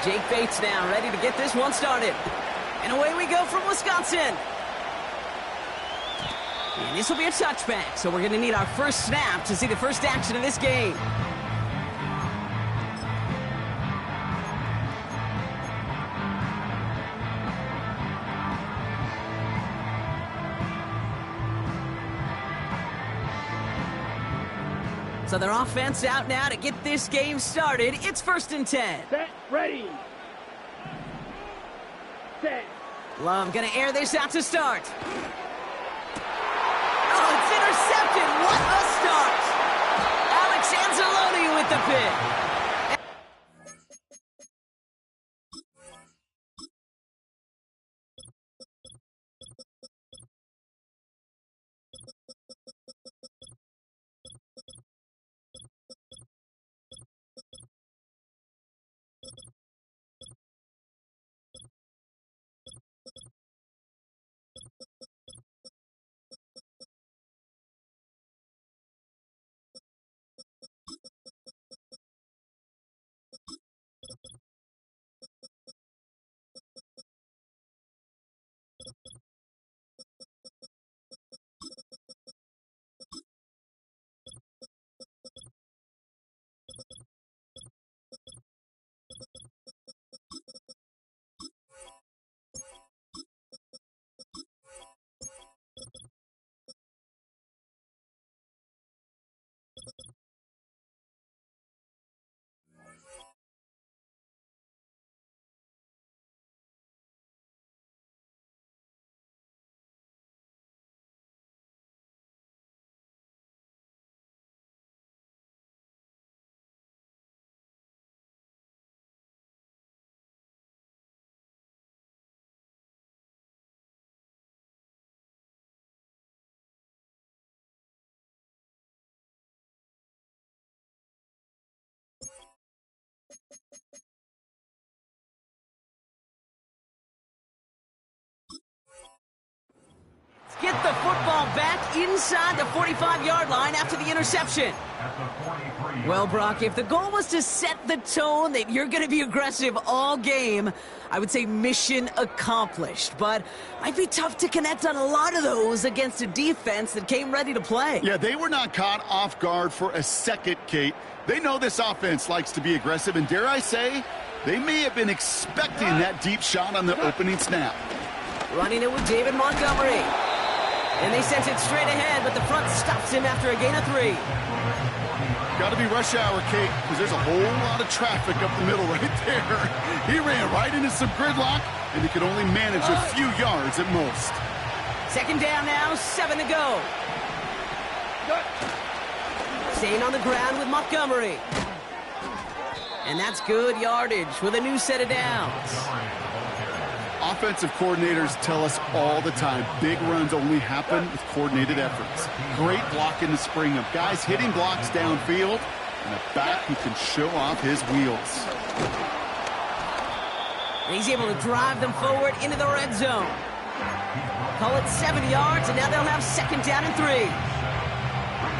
Jake Bates now ready to get this one started. And away we go from Wisconsin. And this will be a touchback, so we're going to need our first snap to see the first action of this game. So their offense out now to get this game started. It's 1st and 10. Set, ready. Set. Love gonna air this out to start. Oh, it's intercepted. What a start. Alex Anzalone with the pick. Get the football back inside the 45-yard line after the interception. Well, Brock, if the goal was to set the tone that you're going to be aggressive all game, I would say mission accomplished. But might be tough to connect on a lot of those against a defense that came ready to play. Yeah, they were not caught off guard for a second, Kate. They know this offense likes to be aggressive, and dare I say, they may have been expecting that deep shot on the opening snap. Running it with David Montgomery. And they sent it straight ahead, but the front stops him after a gain of 3. Got to be rush hour, Kate, because there's a whole lot of traffic up the middle right there. He ran right into some gridlock, and he could only manage a few yards at most. 2nd down now, 7 to go. Staying on the ground with Montgomery. And that's good yardage with a new set of downs. Offensive coordinators tell us all the time, big runs only happen with coordinated efforts. Great blocking to spring them. Guys hitting blocks downfield, and a back who can show off his wheels. And he's able to drive them forward into the red zone. Call it 7 yards, and now they'll have 2nd down and 3.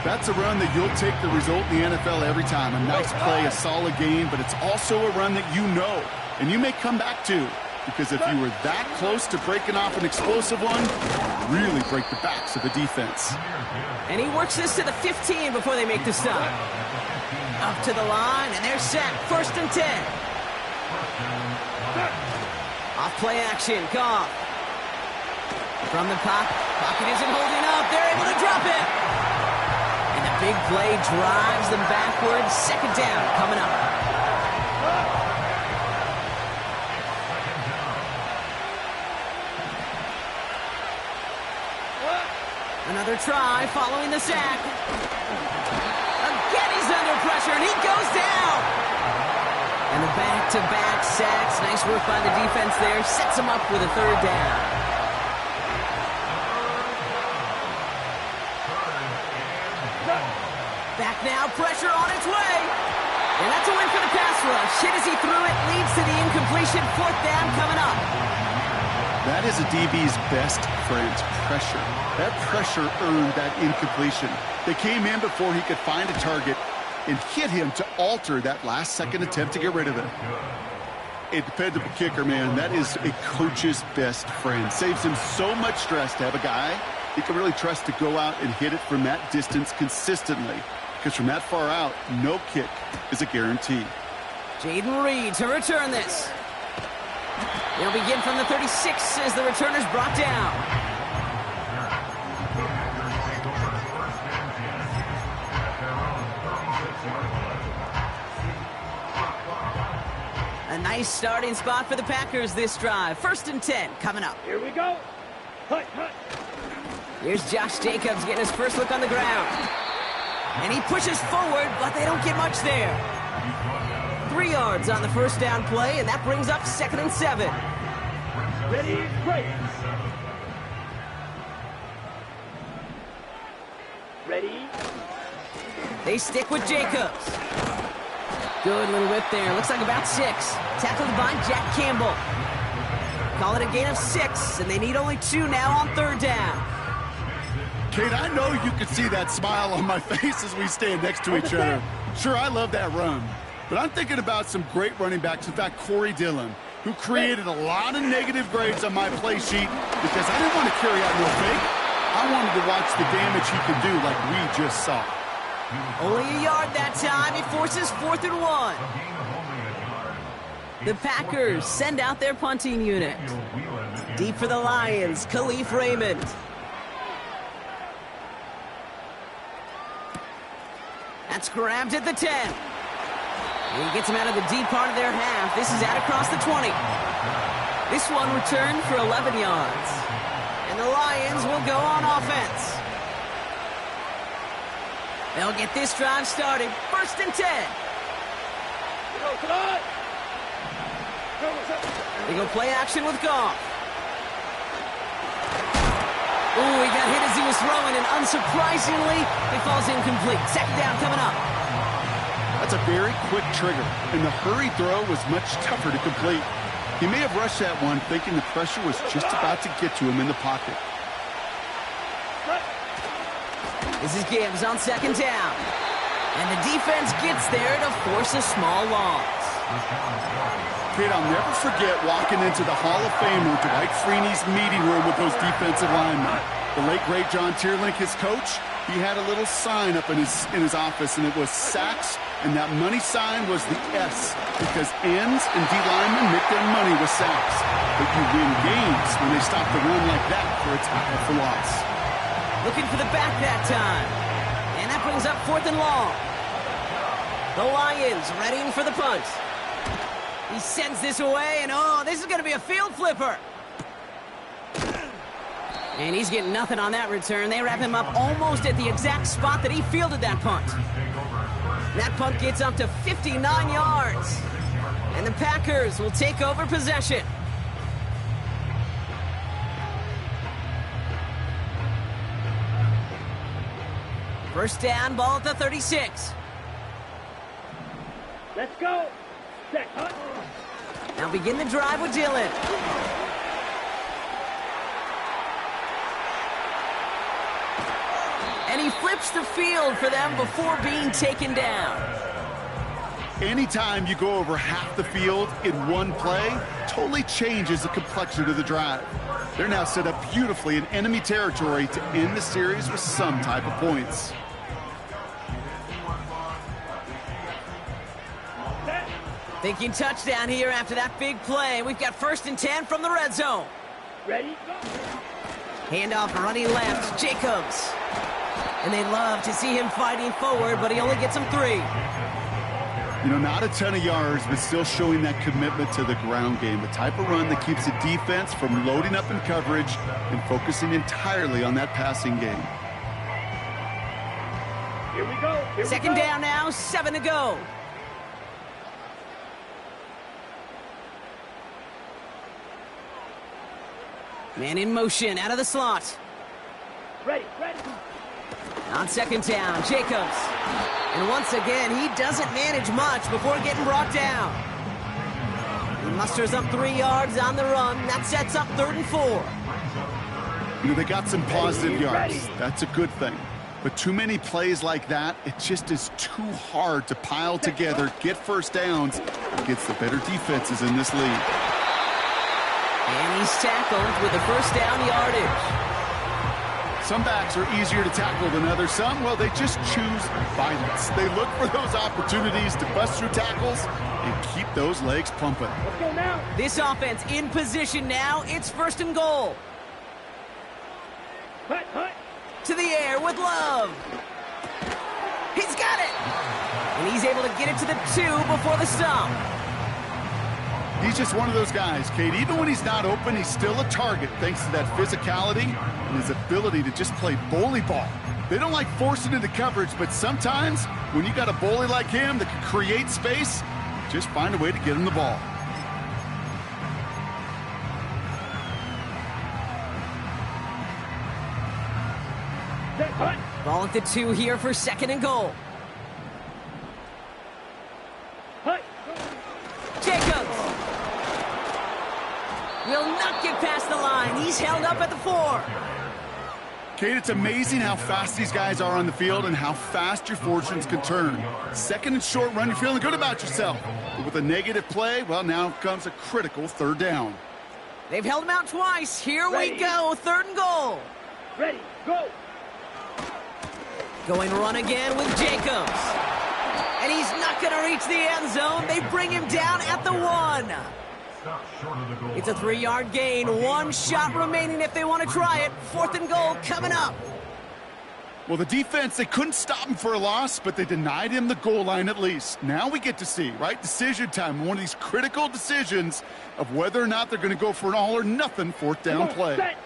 That's a run that you'll take the result in the NFL every time. A nice play, a solid game, but it's also a run that you know, and you may come back to. Because if you were that close to breaking off an explosive one, really break the backs of the defense. And he works this to the 15 before they make the stop. Up to the line, and they're set. 1st and 10. Off play action, Goff. From the pocket isn't holding up. They're able to drop it. And the big play drives them backwards. 2nd down coming up. Another try following the sack. Again, he's under pressure, and he goes down. And the back-to-back sacks. Nice work by the defense there. Sets him up with a 3rd down. Back now, pressure on its way. And that's a win for the pass rush. Hit as he threw it, leads to the incompletion. 4th down coming up. That is a DB's best friend, pressure. That pressure earned that incompletion. They came in before he could find a target and hit him to alter that last-second attempt to get rid of it. A dependable kicker, man. That is a coach's best friend. Saves him so much stress to have a guy he can really trust to go out and hit it from that distance consistently. Because from that far out, no kick is a guarantee. Jaden Reed to return this. They'll begin from the 36 as the returner's brought down. A nice starting spot for the Packers this drive. 1st and 10 coming up. Here we go. Hut, hut. Here's Josh Jacobs getting his first look on the ground. And he pushes forward, but they don't get much there. 3 yards on the first down play, and that brings up 2nd and 7. Ready, break. Ready. They stick with Jacobs. Good little whip there. Looks like about 6. Tackled by Jack Campbell. Call it a gain of 6, and they need only 2 now on 3rd down. Kate, I know you can see that smile on my face as we stand next to each other. Sure, I love that run. But I'm thinking about some great running backs. In fact, Corey Dillon, who created a lot of negative grades on my play sheet because I didn't want to carry out no fake. I wanted to watch the damage he could do like we just saw. Only a yard that time. It forces 4th and 1. The Packers send out their punting unit. Deep for the Lions, Khalif Raymond. That's grabbed at the 10. And he gets him out of the deep part of their half. This is out across the 20. This one returned for 11 yards. And the Lions will go on offense. They'll get this drive started. 1st and 10. They go play action with Goff. Ooh, he got hit as he was throwing, and unsurprisingly, it falls incomplete. 2nd down coming up. That's a very quick trigger, and the hurry throw was much tougher to complete. He may have rushed that one thinking the pressure was just about to get to him in the pocket. This is Gibbs on 2nd down. And the defense gets there to force a small loss. Kate, I'll never forget walking into the Hall of Famer Dwight Freeney's meeting room with those defensive linemen. The late, great John Tierlink, his coach, he had a little sign up in his office, and it was sacks, and that money sign was the S, because ends and D linemen make their money with sacks. But you win games when they stop the run like that for a tackle for loss. Looking for the back that time. And that brings up 4th and long. The Lions readying for the punt. He sends this away, and oh, this is going to be a field flipper. And he's getting nothing on that return. They wrap him up almost at the exact spot that he fielded that punt. That punt gets up to 59 yards. And the Packers will take over possession. First down, ball at the 36. Let's go. Set, hut. Now begin the drive with Dillon. And he flips the field for them before being taken down. Anytime you go over half the field in one play, totally changes the complexion of the drive. They're now set up beautifully in enemy territory to end the series with some type of points. Thinking touchdown here after that big play. We've got 1st and 10 from the red zone. Ready, go. Handoff running left, Jacobs. And they love to see him fighting forward, but he only gets him 3. You know, not a ton of yards, but still showing that commitment to the ground game. The type of run that keeps the defense from loading up in coverage and focusing entirely on that passing game. Here we go. Here 2nd we go. down now, 7 to go. Man in motion, out of the slot. Ready, ready. On 2nd down, Jacobs. And once again, he doesn't manage much before getting brought down. He musters up 3 yards on the run. That sets up 3rd and 4. You know, they got some positive yards. That's a good thing. But too many plays like that, it just is too hard to pile together, get first downs, against the better defenses in this league. And he's tackled with the first down yardage. Some backs are easier to tackle than others. Some, well, they just choose violence. They look for those opportunities to bust through tackles and keep those legs pumping. Let's go now. This offense in position now. It's 1st and goal. Hut, hut. To the air with Love. He's got it. And he's able to get it to the 2 before the stop. He's just one of those guys, Kate. Even when he's not open, he's still a target thanks to that physicality and his ability to just play bully ball. They don't like forcing into coverage, but sometimes when you got a bully like him that can create space, just find a way to get him the ball. Set, hut. Ball at the 2 here for 2nd and goal. Hut. Jacobs will not get past the line. He's held up at the 4. Kate, it's amazing how fast these guys are on the field and how fast your fortunes can turn. 2nd and short run, you're feeling good about yourself. But with a negative play, well, now comes a critical 3rd down. They've held him out twice. Here Ready. we go. 3rd and goal. Ready, go. Going run again with Jacobs. And he's not going to reach the end zone. They bring him down at the 1. It's a 3-yard gain. 1 shot remaining if they want to try it. 4th and goal coming up. Well, the defense, they couldn't stop him for a loss, but they denied him the goal line at least. Now we get to see, right? Decision time. One of these critical decisions of whether or not they're going to go for an all-or-nothing 4th down play. Set.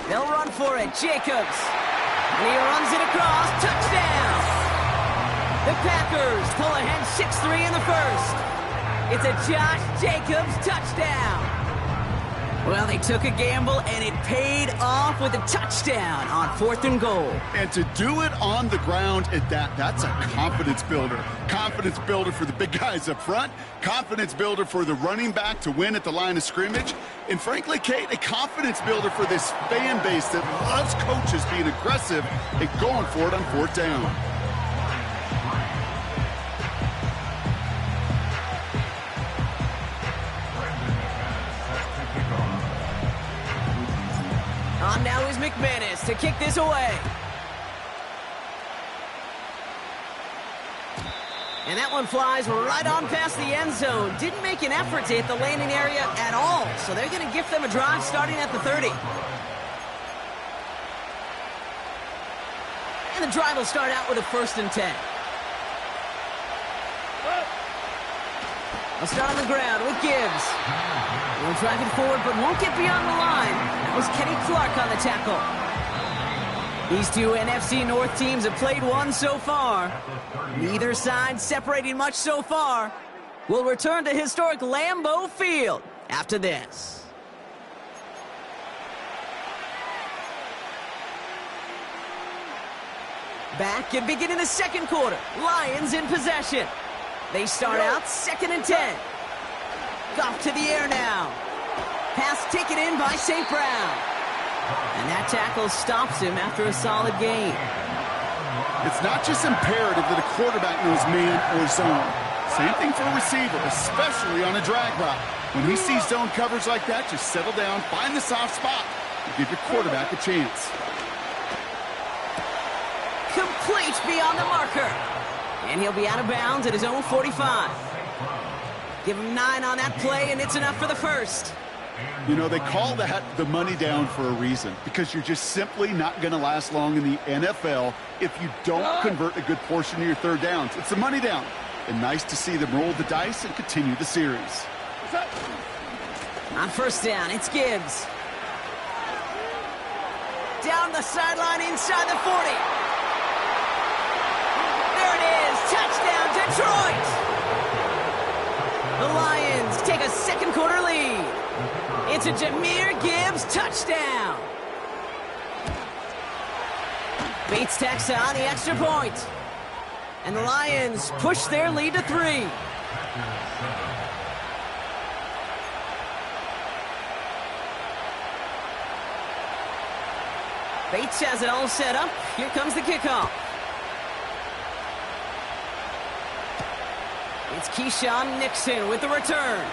They'll run for it. Jacobs. And he runs it across. Touchdown. The Packers pull ahead 6-3 in the first. It's a Josh Jacobs touchdown. Well, they took a gamble, and it paid off with a touchdown on 4th and goal. And to do it on the ground at that's a confidence builder. Confidence builder for the big guys up front. Confidence builder for the running back to win at the line of scrimmage. And frankly, Kate, a confidence builder for this fan base that loves coaches being aggressive and going for it on 4th down. On now is McManus to kick this away. And that one flies right on past the end zone. Didn't make an effort to hit the landing area at all. So they're going to gift them a drive starting at the 30. And the drive will start out with a 1st and 10. They'll start on the ground with Gibbs. He'll drive it forward, but won't get beyond the line. That was Kenny Clark on the tackle. These two NFC North teams have played one so far. Neither side separating much so far. We'll return to historic Lambeau Field after this. Back and beginning the 2nd quarter. Lions in possession. They start out 2nd and 10. Off to the air now. Pass taken in by St. Brown. And that tackle stops him after a solid gain. It's not just imperative that a quarterback knows man or zone. Same thing for a receiver, especially on a drag route. When he sees zone coverage like that, just settle down, find the soft spot, and give your quarterback a chance. Complete beyond the marker. And he'll be out of bounds at his own 45. Give him 9 on that play, and it's enough for the first. You know, they call that the money down for a reason, because you're just simply not going to last long in the NFL if you don't convert a good portion of your 3rd downs. It's the money down. And nice to see them roll the dice and continue the series. On 1st down, it's Gibbs. Down the sideline inside the 40. There it is. Touchdown, Detroit. The Lions take a 2nd quarter lead. It's a Jahmyr Gibbs touchdown. Bates tacks on the extra point. And the Lions push their lead to 3. Bates has it all set up. Here comes the kickoff. It's Keyshawn Nixon with the return.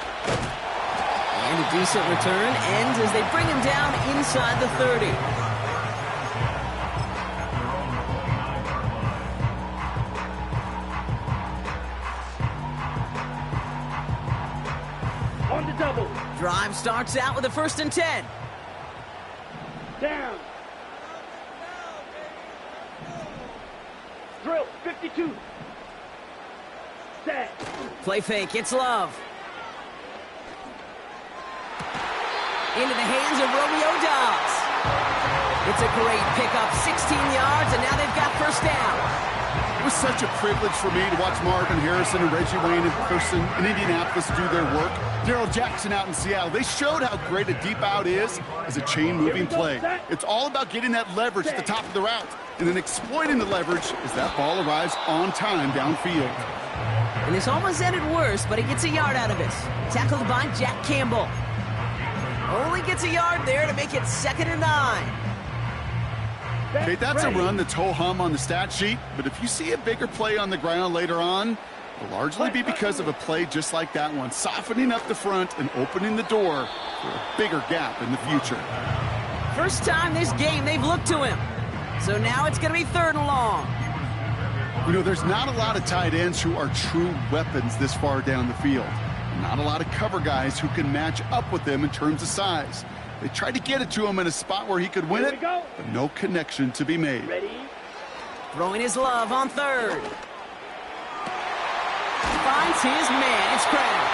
And a decent return ends as they bring him down inside the 30. On the double. Drive starts out with a 1st and 10. Down. Drill, 52. Set. Play fake, it's Love. Into the hands of Romeo Dobbs. It's a great pickup, 16 yards, and now they've got 1st down. It was such a privilege for me to watch Marvin Harrison and Reggie Wayne in person in Indianapolis do their work. Darrell Jackson out in Seattle. They showed how great a deep out is as a chain-moving play. It's all about getting that leverage at the top of the route and then exploiting the leverage as that ball arrives on time downfield. And this almost ended worse, but he gets a yard out of it. Tackled by Jack Campbell. Only gets a yard there to make it 2nd and 9. Okay, that's a run that's ho-hum on the stat sheet, but if you see a bigger play on the ground later on, it'll largely be because of a play just like that one, softening up the front and opening the door for a bigger gap in the future. First time this game they've looked to him. So now it's going to be 3rd and long. You know, there's not a lot of tight ends who are true weapons this far down the field. Not a lot of cover guys who can match up with them in terms of size. They tried to get it to him in a spot where he could win it, but no connection to be made. Ready? Throwing his Love on 3rd. Finds his man, it's Kraft.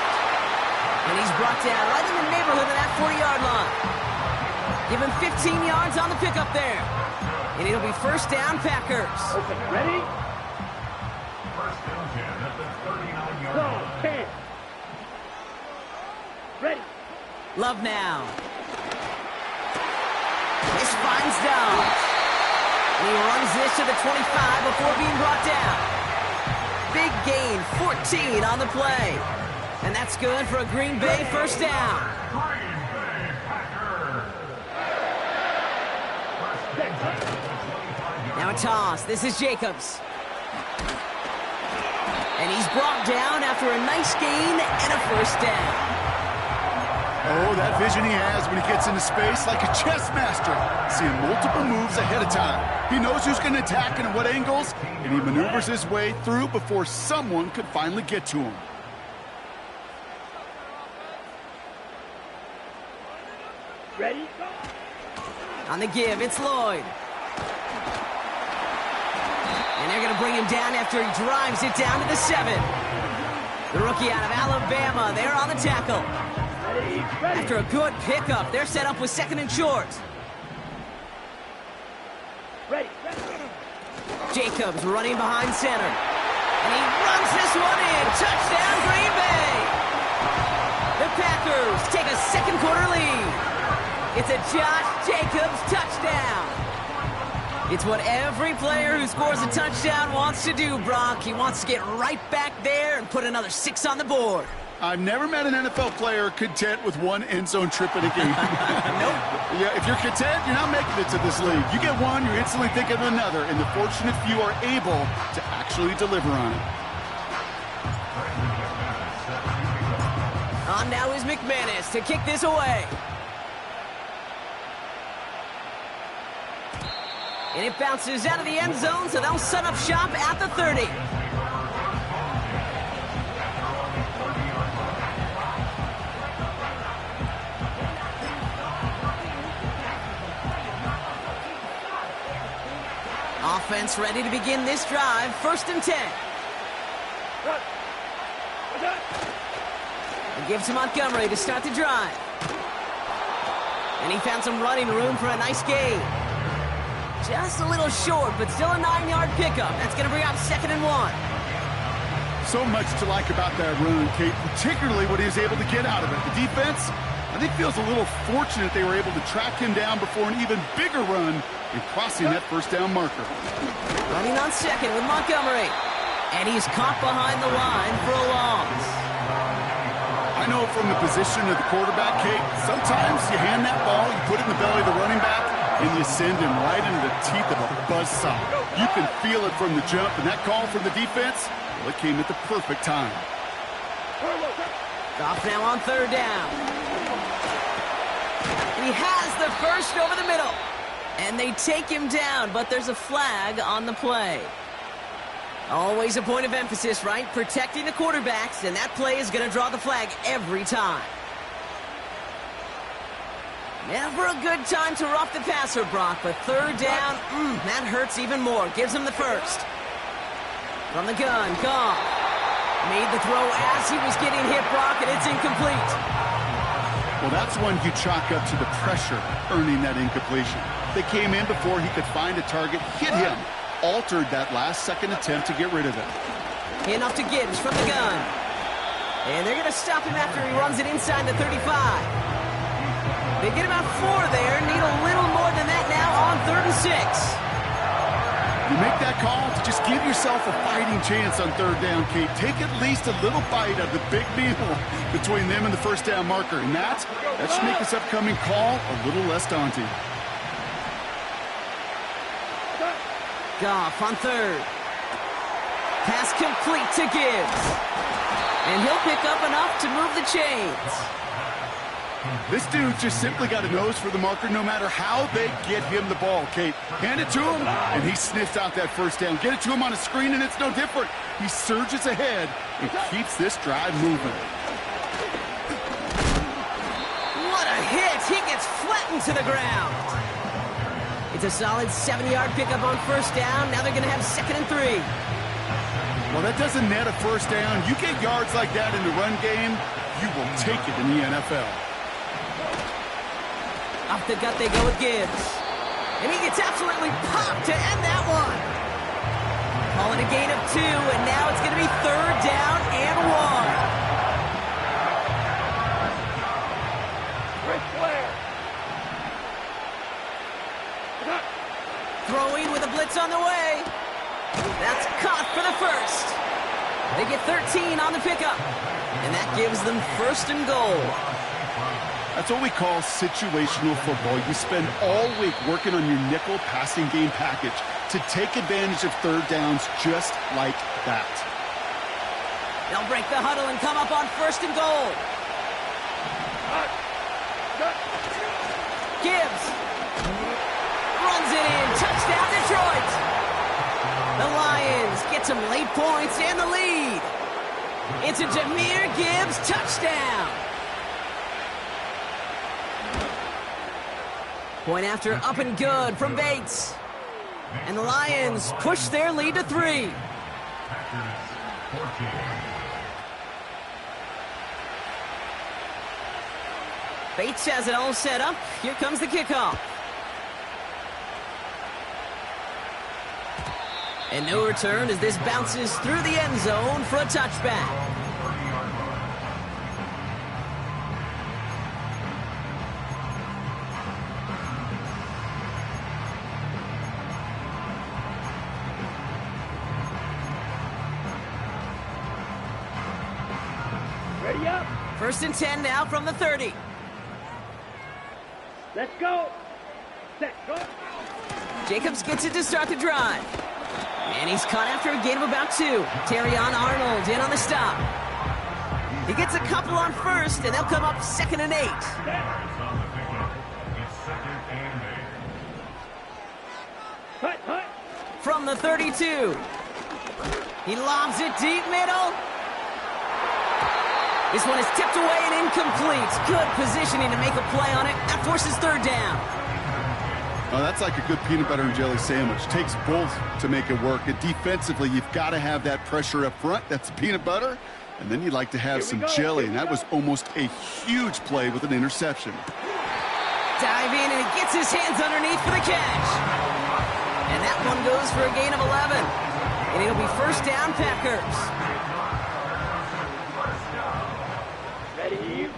And he's brought down right in the neighborhood of that 40-yard line. Give him 15 yards on the pickup there. And it'll be 1st down, Packers. Okay, ready? Go, 10. Ready. Love now. This finds Dobbs. And he runs this to the 25 before being brought down. Big gain, 14 on the play. And that's good for a Green Bay 1st down. Now a toss. This is Jacobs. And he's brought down after a nice gain and a 1st down. Oh, that vision he has when he gets into space like a chess master, seeing multiple moves ahead of time. He knows who's going to attack and at what angles, and he maneuvers his way through before someone could finally get to him. Ready? On the give, it's Lloyd. And they're going to bring him down after he drives it down to the 7. The rookie out of Alabama, they're on the tackle. Ready? After a good pickup, they're set up with 2nd and short. Ready. Jacobs running behind center. And he runs this one in. Touchdown, Green Bay. The Packers take a 2nd quarter lead. It's a Josh Jacobs touchdown. It's what every player who scores a touchdown wants to do, Brock. He wants to get right back there and put another 6 on the board. I've never met an NFL player content with one end zone trip in a game. Nope. Yeah, if you're content, you're not making it to this league. You get one, you're instantly thinking of another, and the fortunate few are able to actually deliver on it. On now is McManus to kick this away. And it bounces out of the end zone, so they'll set up shop at the 30. Offense ready to begin this drive. 1st and 10. It gives to Montgomery to start the drive. And he found some running room for a nice gain. Just a little short, but still a 9-yard pickup. That's going to bring up 2nd and 1. So much to like about that run, Kate, particularly what he was able to get out of it. The defense, I think, feels a little fortunate they were able to track him down before an even bigger run and crossing that 1st down marker. Running on 2nd with Montgomery. And he's caught behind the line for a loss. I know from the position of the quarterback, Kate, sometimes you hand that ball, you put it in the belly of the running back, and you send him right into the teeth of a buzzsaw. You can feel it from the jump, and that call from the defense, well, it came at the perfect time. Goff now on third down. He has the first over the middle. And they take him down, but there's a flag on the play. Always a point of emphasis, right? Protecting the quarterbacks, and that play is going to draw the flag every time. Never a good time to rough the passer, Brock, but third down, that hurts even more. Gives him the first. From the gun, Goff. Made the throw as he was getting hit, Brock, and it's incomplete. Well, that's one you chalk up to the pressure earning that incompletion. They came in before he could find a target, hit him, altered that last-second attempt to get rid of it. Handoff to Gibbs from the gun. And they're going to stop him after he runs it inside the 35. They get about 4 there, need a little more than that now on 3rd and 6. You make that call to just give yourself a fighting chance on third down, Kate. Take at least a little bite of the big meal between them and the first down marker. And that should make this upcoming call a little less daunting. Goff on third. Pass complete to Gibbs. And he'll pick up enough to move the chains. This dude just simply got a nose for the marker no matter how they get him the ball, Kate. Hand it to him, and he sniffs out that first down. Get it to him on a screen, and it's no different. He surges ahead and keeps this drive moving. What a hit! He gets flattened to the ground. It's a solid 7-yard pickup on first down. Now they're going to have 2nd and 3. Well, that doesn't net a first down. You get yards like that in the run game, you will take it in the NFL. Off the gut they go with Gibbs. And he gets absolutely popped to end that one. Call it a gain of 2, and now it's going to be 3rd down and 1. Ric Flair. Throwing with a blitz on the way. That's caught for the first. They get 13 on the pickup. And that gives them 1st and goal. That's what we call situational football. You spend all week working on your nickel passing game package to take advantage of third downs just like that. They'll break the huddle and come up on 1st and goal. Gibbs runs it in. Touchdown, Detroit. The Lions get some late points and the lead. It's a Jahmyr Gibbs touchdown. Point after up and good from Bates. And the Lions push their lead to 3. Bates has it all set up. Here comes the kickoff. And no return as this bounces through the end zone for a touchback. Ready up. 1st and 10 now from the 30. Let's go. Set, go. Jacobs gets it to start the drive. And he's caught after a gain of about 2. Terrion Arnold in on the stop. He gets a couple on first, and they'll come up 2nd and 8. Hut. From the 32. He lobs it deep middle. This one is tipped away and incomplete. Good positioning to make a play on it. That forces 3rd down. Oh, that's like a good peanut butter and jelly sandwich. Takes both to make it work. And defensively, you've got to have that pressure up front. That's peanut butter. And then you'd like to have some jelly. And that was almost a huge play with an interception. Dive in, and he gets his hands underneath for the catch. And that one goes for a gain of 11. And it'll be 1st down, Packers.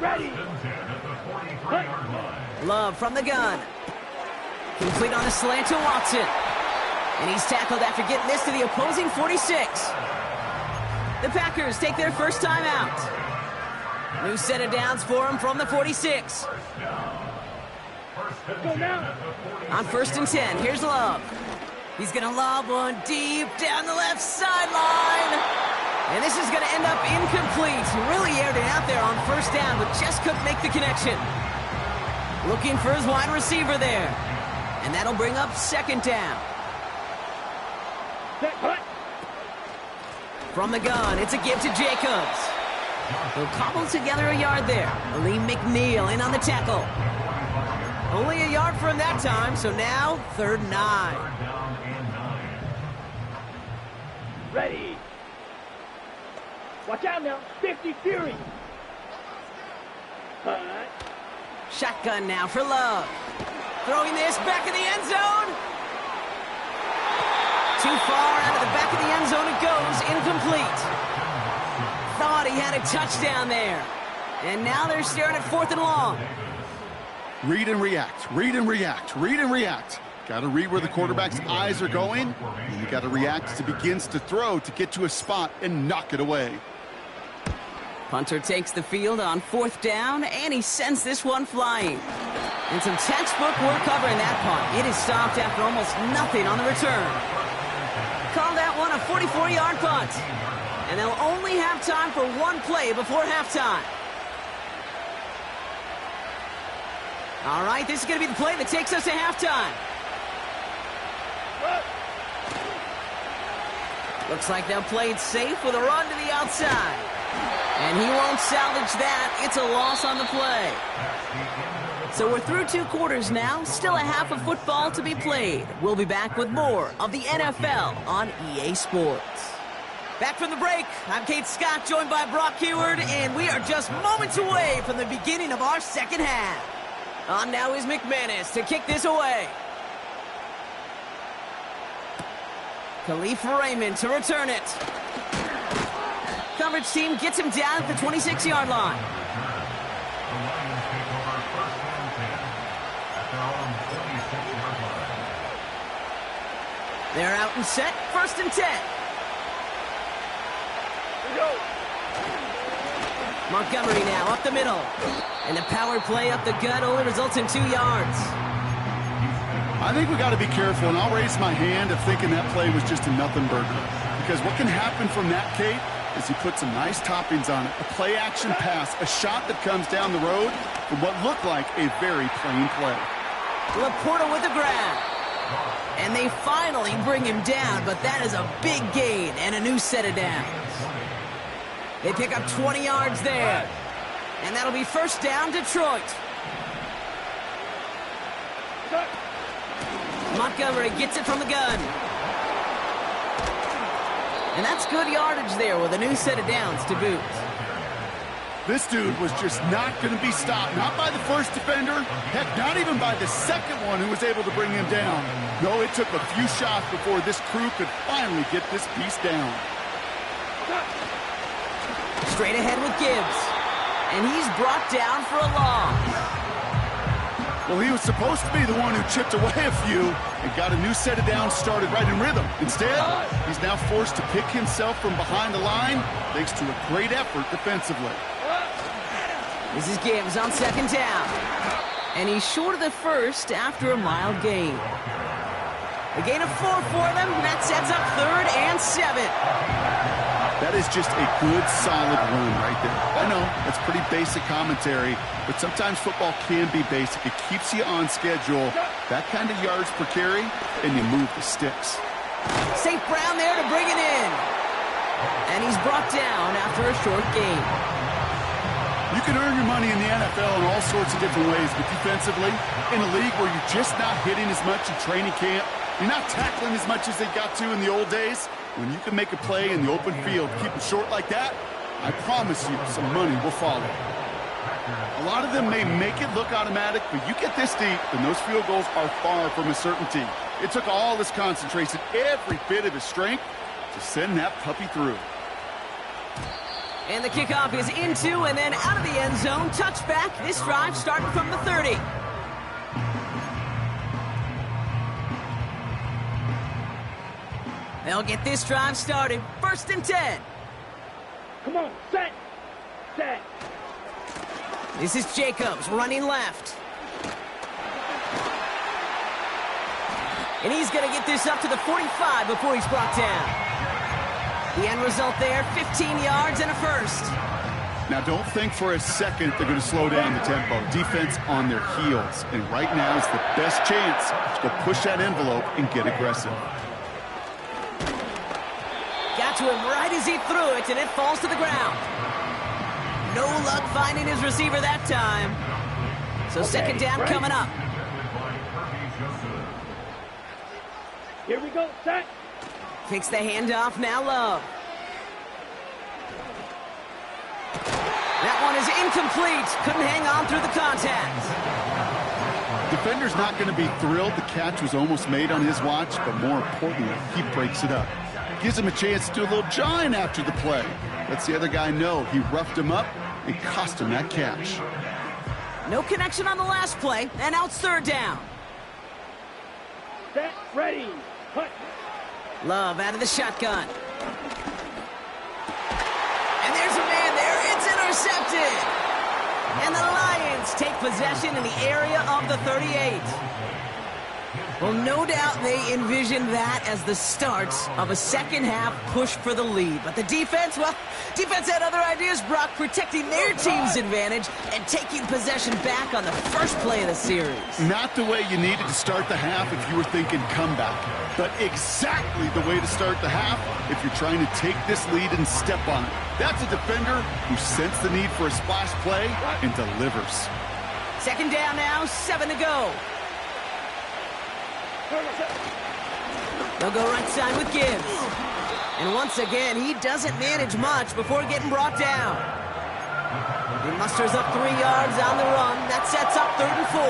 Ready. Love from the gun. Complete on the slant to Watson. And he's tackled after getting this to the opposing 46. The Packers take their first time out. New set of downs for him from the 46. Go now. On 1st and 10, here's Love. He's going to lob one deep down the left sideline. And this is going to end up incomplete. Really aired it out there on first down, but just couldn't make the connection. Looking for his wide receiver there. And that'll bring up second down. Set, hut. From the gun, it's a give to Jacobs. He'll cobble together a yard there. Lee McNeil in on the tackle. Only a yard for him that time, so now 3rd and 9. Ready. Watch out now. 50 Fury. Hut. Shotgun now for Love. Throwing this back in the end zone. Too far out of the back of the end zone it goes. Incomplete. Thought he had a touchdown there. And now they're staring at 4th and long. Read and react, read and react, read and react. Got to read where the quarterback's eyes are going. And you got to react as he begins to throw to get to a spot and knock it away. Punter takes the field on 4th down, and he sends this one flying. And some textbook work covering that punt. It is stopped after almost nothing on the return. Call that one a 44-yard punt. And they'll only have time for one play before halftime. All right, this is going to be the play that takes us to halftime. Looks like they'll play it safe with a run to the outside. And he won't salvage that. It's a loss on the play. So we're through 2 quarters now. Still a half of football to be played. We'll be back with more of the NFL on EA Sports. Back from the break, I'm Kate Scott, joined by Brock Heward, and we are just moments away from the beginning of our second half. On now is McManus to kick this away. Khalif Raymond to return it. Coverage team gets him down at the 26-yard line. They're out and set, 1st and 10. Montgomery now up the middle. And the power play up the gut only results in 2 yards. I think we got to be careful, and I'll raise my hand of thinking that play was just a nothing burger. Because what can happen from that, Kate, is he puts some nice toppings on it. A play-action pass, a shot that comes down the road from what looked like a very plain play. Laporta with the grab. And they finally bring him down, but that is a big gain and a new set of downs. They pick up 20 yards there. And that'll be 1st down, Detroit. Montgomery gets it from the gun. And that's good yardage there with a new set of downs to boot. This dude was just not going to be stopped. Not by the first defender. Heck, not even by the second one who was able to bring him down. No, it took a few shots before this crew could finally get this piece down. Straight ahead with Gibbs. And he's brought down for a loss. Well, he was supposed to be the one who chipped away a few and got a new set of downs started right in rhythm. Instead, he's now forced to pick himself from behind the line thanks to a great effort defensively. This is Gibbs on 2nd down. And he's short of the first after a mild gain. A gain of 4 for them. That sets up 3rd and 7. That is just a good, solid run right there. I know, that's pretty basic commentary, but sometimes football can be basic. It keeps you on schedule, that kind of yards per carry, and you move the sticks. St. Brown there to bring it in. And he's brought down after a short gain. You can earn your money in the NFL in all sorts of different ways, but defensively, in a league where you're just not hitting as much in training camp, you're not tackling as much as they got to in the old days, when you can make a play in the open field, keep it short like that, I promise you some money will follow. A lot of them may make it look automatic, but you get this deep, and those field goals are far from a certainty. It took all his concentration, every bit of his strength, to send that puppy through. And the kickoff is into and then out of the end zone. Touchback. This drive starting from the 30. They'll get this drive started. 1st and 10. Come on, set. Set. This is Jacobs running left. And he's going to get this up to the 45 before he's brought down. The end result there, 15 yards and a first. Now, don't think for a second they're going to slow down the tempo. Defense on their heels. And right now is the best chance to go push that envelope and get aggressive. Got to him right as he threw it, and it falls to the ground. No luck finding his receiver that time. So second down coming up. Here we go, set. Takes the handoff, now Love. That one is incomplete. Couldn't hang on through the contact. Defender's not going to be thrilled the catch was almost made on his watch, but more importantly, he breaks it up. Gives him a chance to do a little jawing after the play. Lets the other guy know he roughed him up and cost him that catch. No connection on the last play, and now it's third down. Set, ready, cut. Love out of the shotgun. And there's a man there. It's intercepted. And the Lions take possession in the area of the 38. Well, no doubt they envisioned that as the start of a second-half push for the lead. But the defense, well, defense had other ideas, Brock, protecting their team's advantage and taking possession back on the first play of the series. Not the way you needed to start the half if you were thinking comeback, but exactly the way to start the half if you're trying to take this lead and step on it. That's a defender who sensed the need for a splash play and delivers. Second down now, 7 to go. They'll go right side with Gibbs. And once again, he doesn't manage much before getting brought down. He musters up 3 yards on the run. That sets up 3rd and 4.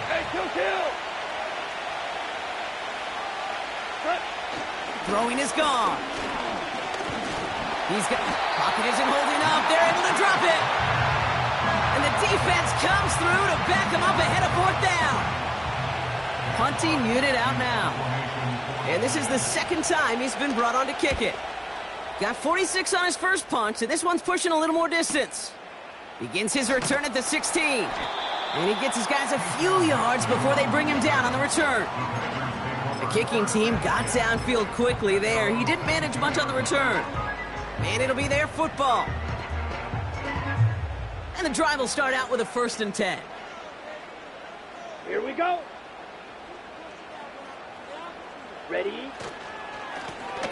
Hey, kill. Throwing is gone. He's got... Pocket isn't holding up. They're able to drop it. And the defense comes through to back him up ahead of 4th down. Punting unit out now. And this is the second time he's been brought on to kick it. Got 46 on his first punch, and this one's pushing a little more distance. Begins his return at the 16. And he gets his guys a few yards before they bring him down on the return. The kicking team got downfield quickly there. He didn't manage much on the return. And it'll be their football. And the drive will start out with a 1st and 10. Here we go. Ready.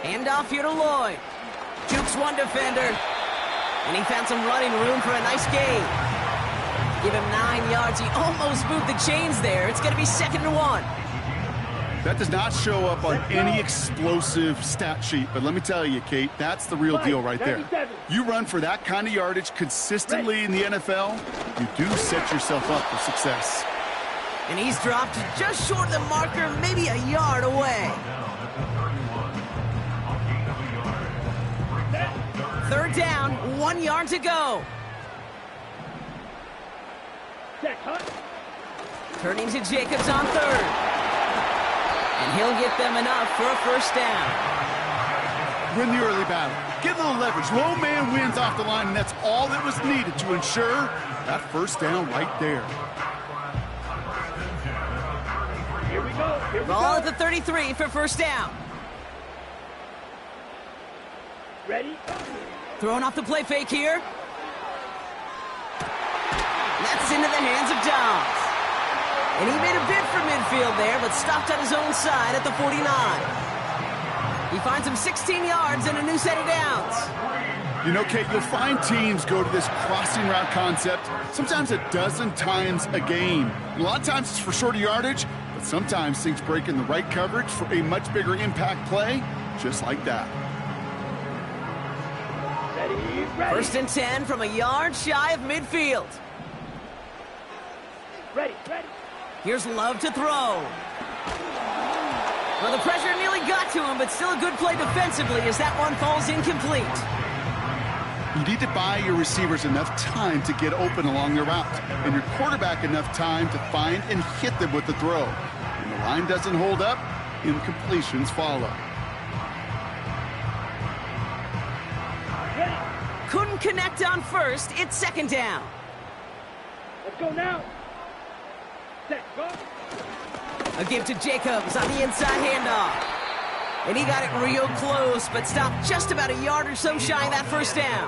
Handoff here to Lloyd. Jukes one defender. And he found some running room for a nice gain. Give him 9 yards. He almost moved the chains there. It's going to be 2nd and 1. That does not show up on any explosive stat sheet, but let me tell you, Kate, that's the real deal right there. You run for that kind of yardage consistently in the NFL, you do set yourself up for success. And he's dropped just short of the marker, maybe a yard away. 3rd down, 1 yard to go. Turning to Jacobs on 3rd. And he'll get them enough for a 1st down. Win the early battle. Get a little leverage. Low man wins off the line, and that's all that was needed to ensure that 1st down right there. Here we go. Ball at the 33 for 1st down. Ready. Throwing off the play fake here. That's into the hands of Downs. And he made a bid for midfield there, but stopped on his own side at the 49. He finds him 16 yards and a new set of downs. You know, Kate, you'll find teams go to this crossing route concept sometimes a dozen times a game. And a lot of times it's for shorter yardage, but sometimes things break in the right coverage for a much bigger impact play, just like that. Ready. 1st and 10 from a yard shy of midfield. Ready. Here's Love to throw. Well, the pressure nearly got to him, but still a good play defensively as that one falls incomplete. You need to buy your receivers enough time to get open along their route, and your quarterback enough time to find and hit them with the throw. When the line doesn't hold up, incompletions follow. Couldn't connect on 1st. It's 2nd down. Let's go now. Set, go. A give to Jacobs on the inside handoff. And he got it real close, but stopped just about a yard or so shy of that first down.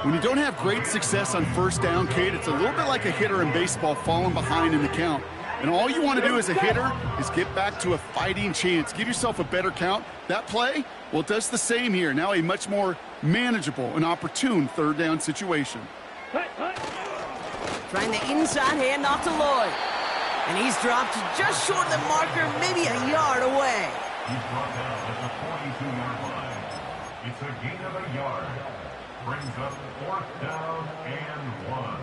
When you don't have great success on first down, Kate, it's a little bit like a hitter in baseball falling behind in the count. And all you want to do as a hitter is get back to a fighting chance. Give yourself a better count. That play, well, it does the same here. Now a much more manageable and opportune third down situation. Trying the inside handoff to Lloyd. And he's dropped just short of the marker, maybe a yard away. He's brought down at the 42-yard line. It's a gain of a yard. Brings up 4th down and 1.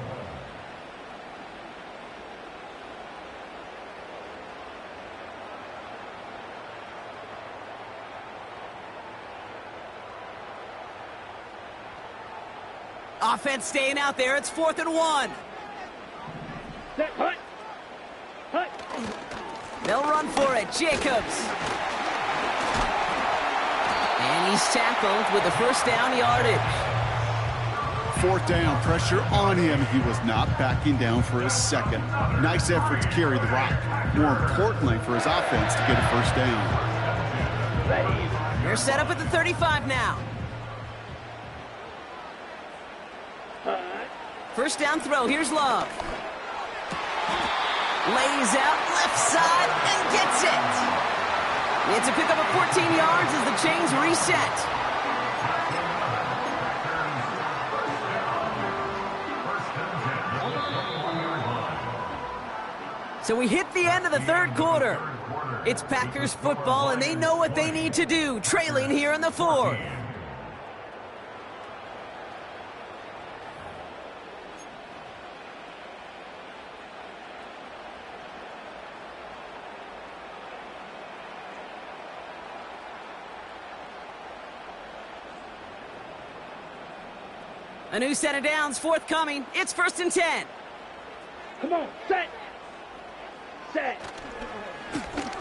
Offense staying out there. It's 4th and 1. Set, hut. Hut. They'll run for it. Jacobs. And he's tackled with the first down yardage. 4th down, pressure on him. He was not backing down for a second. Nice effort to carry the rock. More importantly for his offense to get a first down. Ready. They're set up at the 35 now. Hut. First down throw. Here's Love. Lays out left side and gets it. It's a pickup of 14 yards as the chains reset. So we hit the end of the third quarter. It's Packers football, and they know what they need to do, trailing here in the fourth. A new set of downs forthcoming. It's 1st and 10. Come on, set. Set.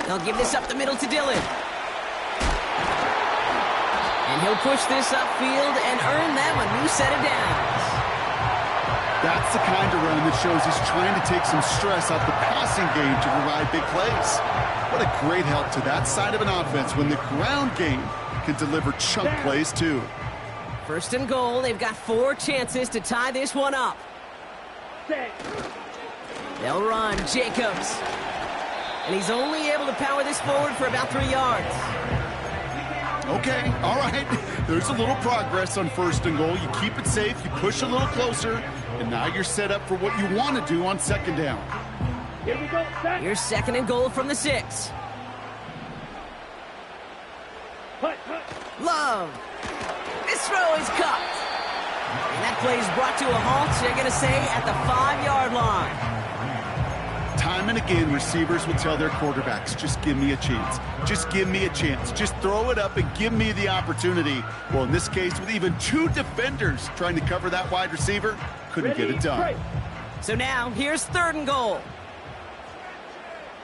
They'll give this up the middle to Dillon. And he'll push this upfield and earn them a new set of downs. That's the kind of run that shows he's trying to take some stress off the passing game to provide big plays. What a great help to that side of an offense when the ground game can deliver chunk plays too. 1st and goal. They've got 4 chances to tie this one up. Set. They'll run. Jacobs. And he's only able to power this forward for about 3 yards. Okay, all right. There's a little progress on 1st and goal. You keep it safe, you push a little closer, and now you're set up for what you want to do on 2nd down. Here we go, set. Here's 2nd and goal from the 6. Hut, hut. Love. This throw is caught. And that play is brought to a halt, they're going to say, at the 5-yard line. Time and again, receivers will tell their quarterbacks, just give me a chance. Just give me a chance. Just throw it up and give me the opportunity. Well, in this case, with even 2 defenders trying to cover that wide receiver, couldn't get it done. Right. So now, here's 3rd and goal.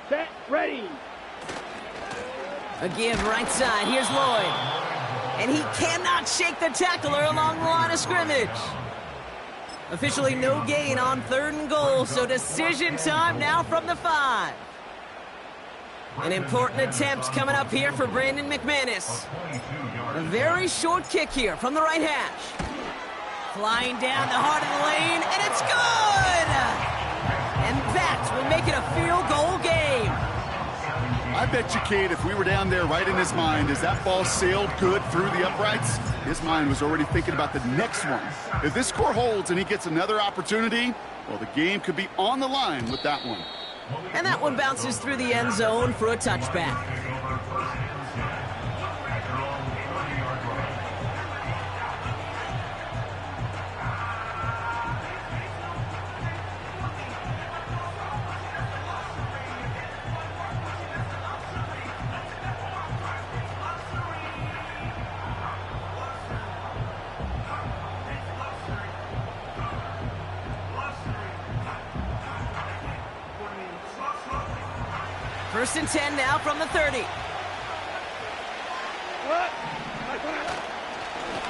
Set, ready. A give right side. Here's Lloyd. And he cannot shake the tackler along the line of scrimmage. Officially no gain on 3rd and goal, so decision time now from the 5. An important attempt coming up here for Brandon McManus. A very short kick here from the right hash. Flying down the heart of the lane, and it's good! And that will make it a field goal game. I bet you, Kate, if we were down there right in his mind, as that ball sailed good through the uprights, his mind was already thinking about the next one. If this score holds and he gets another opportunity, well, the game could be on the line with that one. And that one bounces through the end zone for a touchback. First and 10 now from the 30.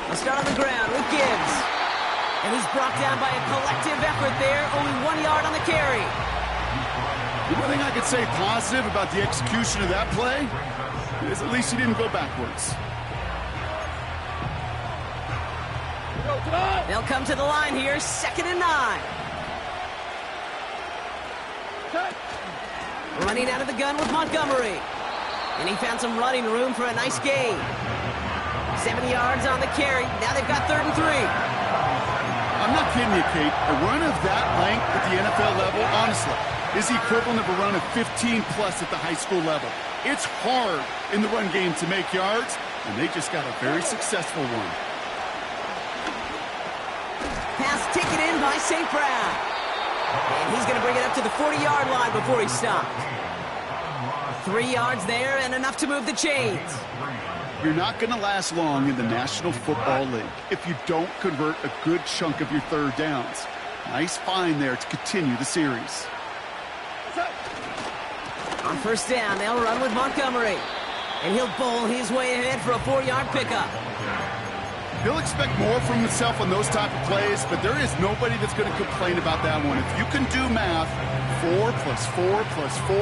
They'll start on the ground with Gibbs. And he's brought down by a collective effort there. Only 1 yard on the carry. The one thing I could say positive about the execution of that play is at least he didn't go backwards. They'll come to the line here, 2nd and 9. Running out of the gun with Montgomery. And he found some running room for a nice gain. 7 yards on the carry. Now they've got 3rd and 3. I'm not kidding you, Kate. A run of that length at the NFL level, honestly, is the equivalent of a run of 15-plus at the high school level. It's hard in the run game to make yards, and they just got a very successful one. Pass taken in by St. Brown. And he's going to bring it up to the 40-yard line before he stopped. 3 yards there and enough to move the chains. You're not going to last long in the National Football League if you don't convert a good chunk of your 3rd downs. Nice find there to continue the series. On 1st down, they'll run with Montgomery. And he'll bowl his way ahead for a 4-yard pickup. He'll expect more from himself on those type of plays, but there is nobody that's going to complain about that one. If you can do math, 4 plus 4 plus 4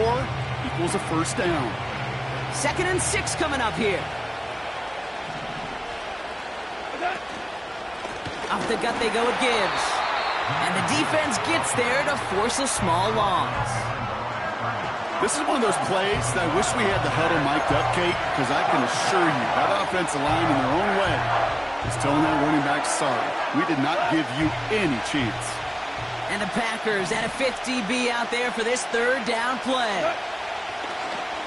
equals a 1st down. 2nd and 6 coming up here. Off the gut they go with Gibbs. And the defense gets there to force a small loss. This is one of those plays that I wish we had the huddle mic'd up, Kate, because I can assure you that offensive line in their own way is telling their running back, sorry, we did not give you any chance. And the Packers at a 50 DB out there for this 3rd down play.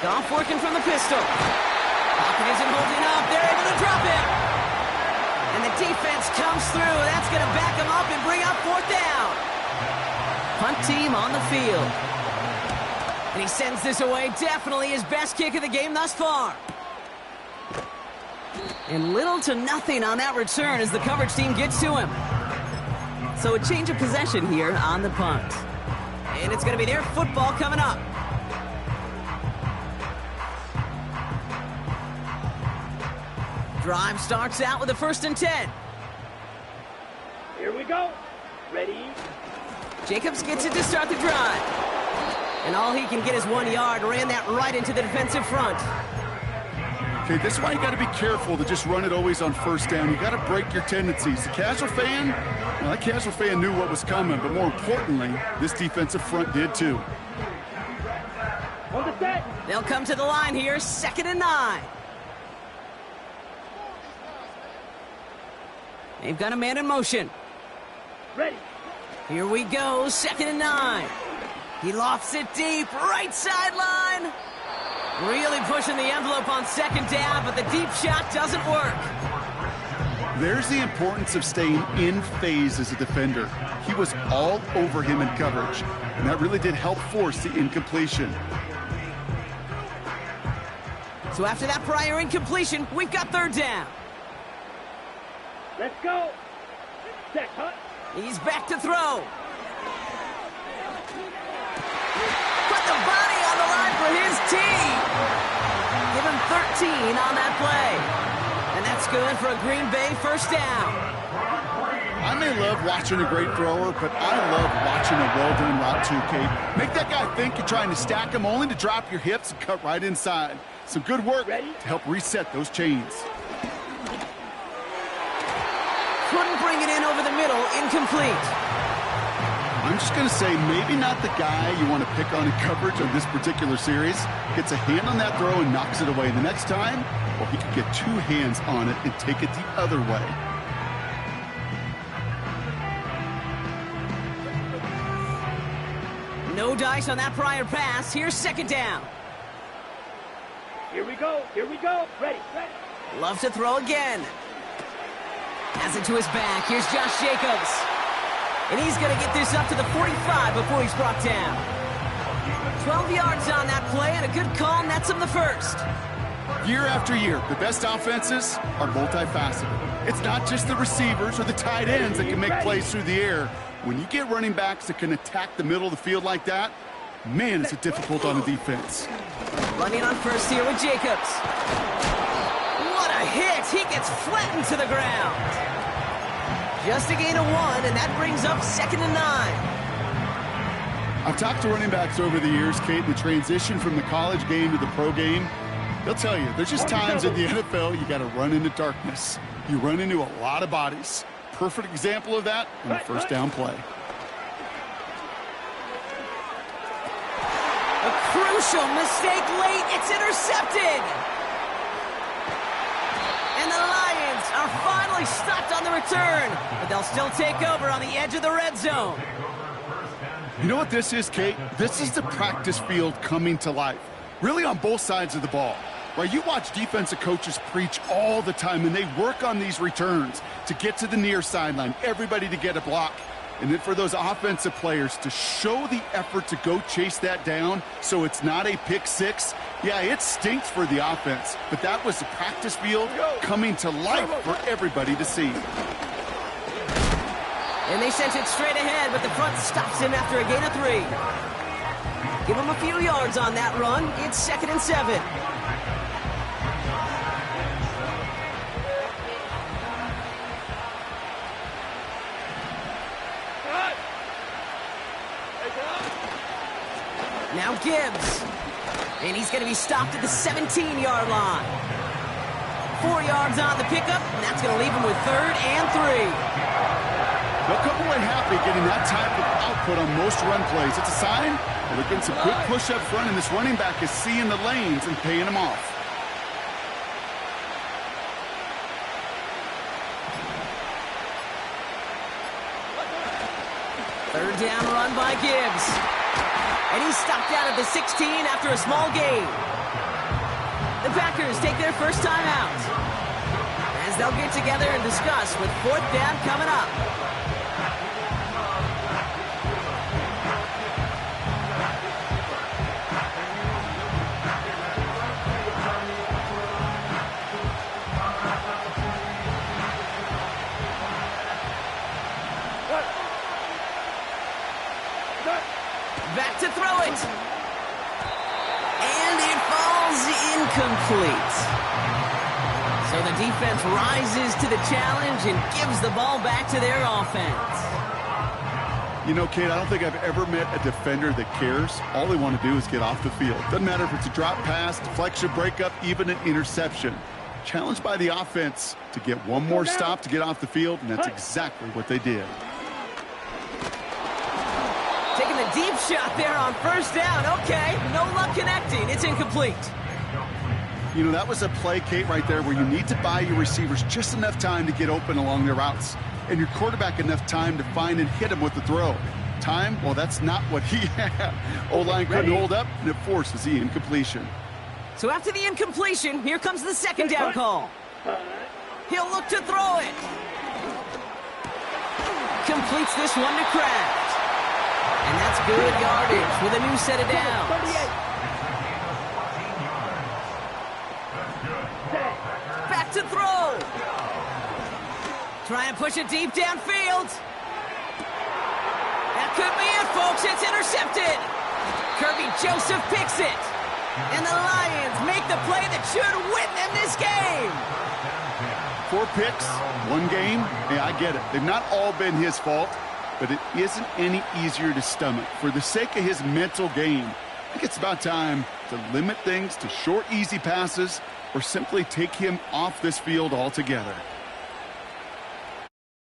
Goff working from the pistol. Pocket isn't holding up. They're able to drop him. And the defense comes through. That's going to back him up and bring up 4th down. Punt team on the field. And he sends this away. Definitely his best kick of the game thus far. And little to nothing on that return as the coverage team gets to him. So a change of possession here on the punt. And it's going to be their football coming up. Drive starts out with a 1st and 10. Here we go. Ready? Jacobs gets it to start the drive. And all he can get is 1 yard. Ran that right into the defensive front. Okay, this is why you got to be careful to just run it always on 1st down. You got to break your tendencies. The casual fan, well, that casual fan knew what was coming, but more importantly, this defensive front did too. On the set. They'll come to the line here, 2nd and 9. They've got a man in motion. Ready. Here we go, 2nd and 9. He lofts it deep, right sideline. Really pushing the envelope on 2nd down, but the deep shot doesn't work. There's the importance of staying in phase as a defender. He was all over him in coverage, and that really did help force the incompletion. So after that prior incompletion, we've got 3rd down. Let's go. Set, cut. He's back to throw. Put the body on the line for his team. Give him 13 on that play. And that's good for a Green Bay 1st down. I may love watching a great thrower, but I love watching a well-done route too, Kate. Make that guy think you're trying to stack him only to drop your hips and cut right inside. Some good work to help reset those chains. Couldn't bring it in over the middle, incomplete. I'm just going to say maybe not the guy you want to pick on in coverage on this particular series. Gets a hand on that throw and knocks it away. The next time, well, he could get 2 hands on it and take it the other way. No dice on that prior pass. Here's 2nd down. Here we go. Here we go. Ready. Ready. Love to throw again. Has it to his back. Here's Josh Jacobs. And he's going to get this up to the 45 before he's brought down. 12 yards on that play, and a good call nets him the 1st. Year after year, the best offenses are multifaceted. It's not just the receivers or the tight ends that can make plays through the air. When you get running backs that can attack the middle of the field like that, man, is it difficult on the defense. Running on 1st here with Jacobs. What a hit! He gets flattened to the ground. Just a gain of 1, and that brings up 2nd and 9. I've talked to running backs over the years, Kate, the transition from the college game to the pro game. They'll tell you, there's just times in the NFL you got to run into darkness. You run into a lot of bodies. Perfect example of that on the first down play. A crucial mistake late. It's intercepted. And the Lions are finally stopped on the return, but they'll still take over on the edge of the red zone. You know what this is, Kate? This is the practice field coming to life, really on both sides of the ball. Right, you watch defensive coaches preach all the time, and they work on these returns to get to the near sideline, everybody to get a block. And then for those offensive players to show the effort to go chase that down so it's not a pick six, yeah, it stinks for the offense. But that was the practice field coming to life for everybody to see. And they sent it straight ahead, but the front stops him after a gain of 3. Give him a few yards on that run. It's 2nd and 7. Now Gibbs. And he's going to be stopped at the 17-yard line. 4 yards on the pickup, and that's going to leave him with 3rd and 3. They'll come away happy getting that type of output on most run plays. It's a sign that they're getting some good push up front, and this running back is seeing the lanes and paying them off. Third down run by Gibbs. And he's stopped out at the 16 after a small gain. The Packers take their first time out, as they'll get together and discuss with 4th down coming up. Back to throw it. And it falls incomplete. So the defense rises to the challenge and gives the ball back to their offense. You know, Kate, I don't think I've ever met a defender that cares. All they want to do is get off the field. Doesn't matter if it's a drop pass, deflection, breakup, even an interception. Challenged by the offense to get one more stop to get off the field, and that's exactly what they did. Taking the deep shot there on first down. Okay, no luck connecting. It's incomplete. You know, that was a play, Kate, right there where you need to buy your receivers just enough time to get open along their routes, and your quarterback enough time to find and hit him with the throw. Time, well, that's not what he had. O-line couldn't hold up, and it forces the incompletion. So after the incompletion, here comes the 2nd down call. He'll look to throw it. Completes this one to Kraft. And that's good yardage with a new set of downs. Back to throw. Trying to push it deep downfield. That could be it, folks. It's intercepted. Kirby Joseph picks it. And the Lions make the play that should win them this game. 4 picks, 1 game. Hey, I get it. They've not all been his fault, but it isn't any easier to stomach. For the sake of his mental game, I think it's about time to limit things to short, easy passes or simply take him off this field altogether.